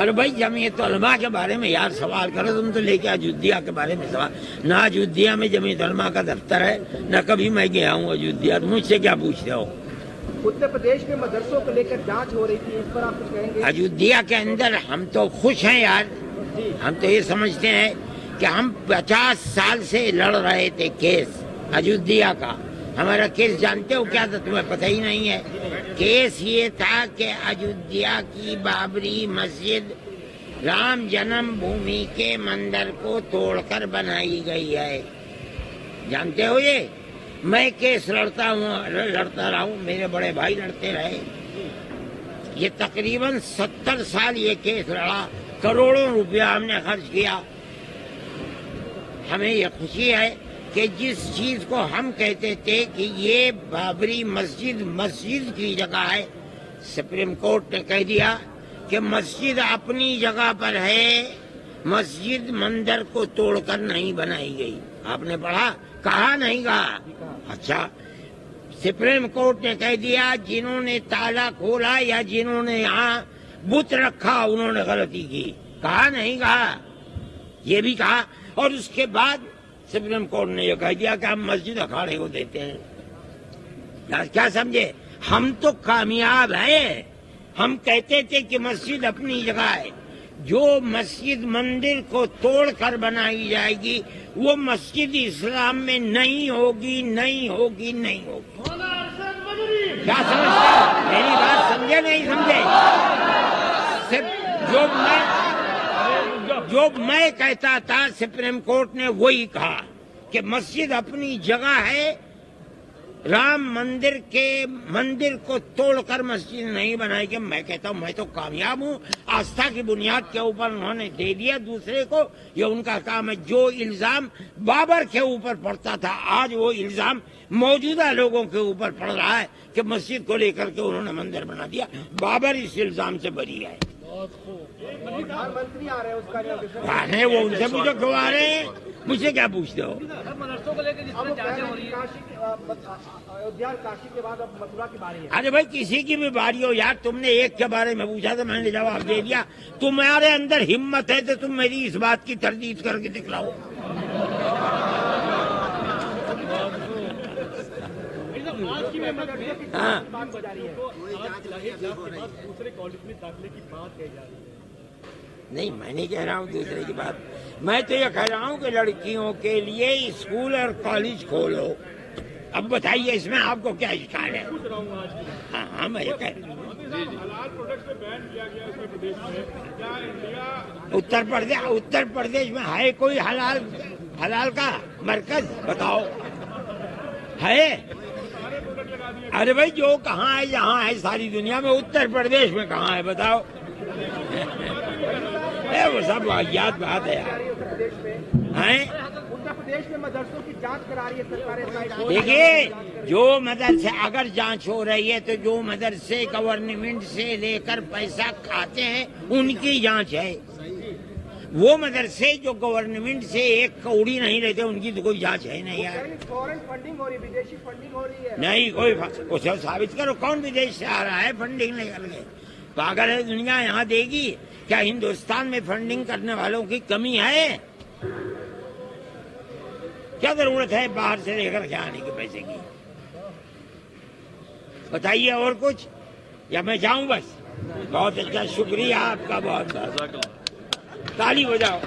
अरे भाई जमीयत उलमा के बारे में यार सवाल करो तुम तो लेके अयोध्या के बारे में सवाल। ना अयोध्या में जमीयत उलमा का दफ्तर है, न कभी मैं गया हूँ अयोध्या, तो मुझसे क्या पूछते हो। उत्तर प्रदेश में मदरसों को लेकर जांच हो रही थी, इस पर आप कुछ कहेंगे? अयोध्या के अंदर हम तो खुश हैं यार, हम तो ये समझते हैं कि हम 50 साल से लड़ रहे थे केस अयोध्या का। हमारा केस जानते हो क्या था, तुम्हें पता ही नहीं है। केस ये था कि अयोध्या की बाबरी मस्जिद राम जन्मभूमि के मंदिर को तोड़कर बनाई गई है, जानते हो ये। मैं केस लड़ता रहा हूँ, मेरे बड़े भाई लड़ते रहे। ये तकरीबन 70 साल ये केस लड़ा, करोड़ों रुपया हमने खर्च किया। हमें ये खुशी है कि जिस चीज को हम कहते थे कि ये बाबरी मस्जिद की जगह है, सुप्रीम कोर्ट ने कह दिया कि मस्जिद अपनी जगह पर है, मस्जिद मंदिर को तोड़कर नहीं बनाई गई। आपने पढ़ा? कहा नहीं कहा? अच्छा, सुप्रीम कोर्ट ने कह दिया जिन्होंने ताला खोला या जिन्होंने यहाँ बुत रखा उन्होंने गलती की। कहा नहीं कहा? ये भी कहा। और उसके बाद सुप्रीम कोर्ट ने यह कह दिया कि हम मस्जिद अखाड़े को देते हैं। यार क्या समझे, हम तो कामयाब हैं। हम कहते थे कि मस्जिद अपनी जगह है, जो मस्जिद मंदिर को तोड़कर बनाई जाएगी वो मस्जिद इस्लाम में नहीं होगी, नहीं होगी, नहीं होगी। क्या समझते हो? मेरी बात समझे नहीं समझे? सिर्फ जो मैं कहता था सुप्रीम कोर्ट ने वही कहा कि मस्जिद अपनी जगह है, राम मंदिर को तोड़कर मस्जिद नहीं बनाएगी। मैं कहता हूँ मैं तो कामयाब हूँ। आस्था की बुनियाद के ऊपर उन्होंने दे दिया दूसरे को, ये उनका काम है। जो इल्जाम बाबर के ऊपर पड़ता था, आज वो इल्जाम मौजूदा लोगों के ऊपर पड़ रहा है कि मस्जिद को लेकर के उन्होंने मंदिर बना दिया। बाबर इस इल्जाम से बरी है। प्रधानमंत्री आ रहे हैं, उसका आने वो उनसे पूछो क्यों आ रहे हैं, मुझसे क्या पूछते हो। मदरसों को लेकर अयोध्या काशी के बाद अब मथुरा की बारी है। अरे भाई किसी की भी बारी हो यार, तुमने एक के बारे में पूछा तो मैंने जवाब दे दिया। तुम्हारे अंदर हिम्मत है तो तुम मेरी इस बात की तरदीद करके दिखलाओ। हाँ। नहीं मैं नहीं कह रहा हूँ दूसरे की बात, मैं तो ये कह रहा हूँ कि लड़कियों के लिए स्कूल और कॉलेज खोलो। अब बताइए इसमें आपको क्या इश्काल है। हाँ हाँ मैं ये कह रहा हूँ। उत्तर प्रदेश में है कोई हलाल का मरकज? बताओ है? अरे भाई जो कहाँ है, यहाँ है सारी दुनिया में, उत्तर प्रदेश में कहाँ है बताओ। वो सब वाहियात बात है यार। उत्तर प्रदेश में मदरसों की जांच करा रही है सरकार। देखिए जो मदरसे अगर जांच हो रही है तो जो मदरसे गवर्नमेंट से लेकर पैसा खाते हैं उनकी जांच है। वो मदरसे जो गवर्नमेंट से एक कौड़ी नहीं लेते उनकी तो कोई जांच है नहीं यार। फॉरेन फंडिंग हो रही, विदेशी फंडिंग हो रही है। नहीं कोई उसे साबित करो कौन विदेश से आ रहा है फंडिंग लेकर के। पागल है दुनिया, यहाँ देगी क्या? हिंदुस्तान में फंडिंग करने वालों की कमी है? क्या जरूरत है बाहर से लेकर के आने के पैसे की? बताइए और कुछ, या मैं जाऊं बस? बहुत अच्छा, शुक्रिया आपका, बहुत ताली बजाओ।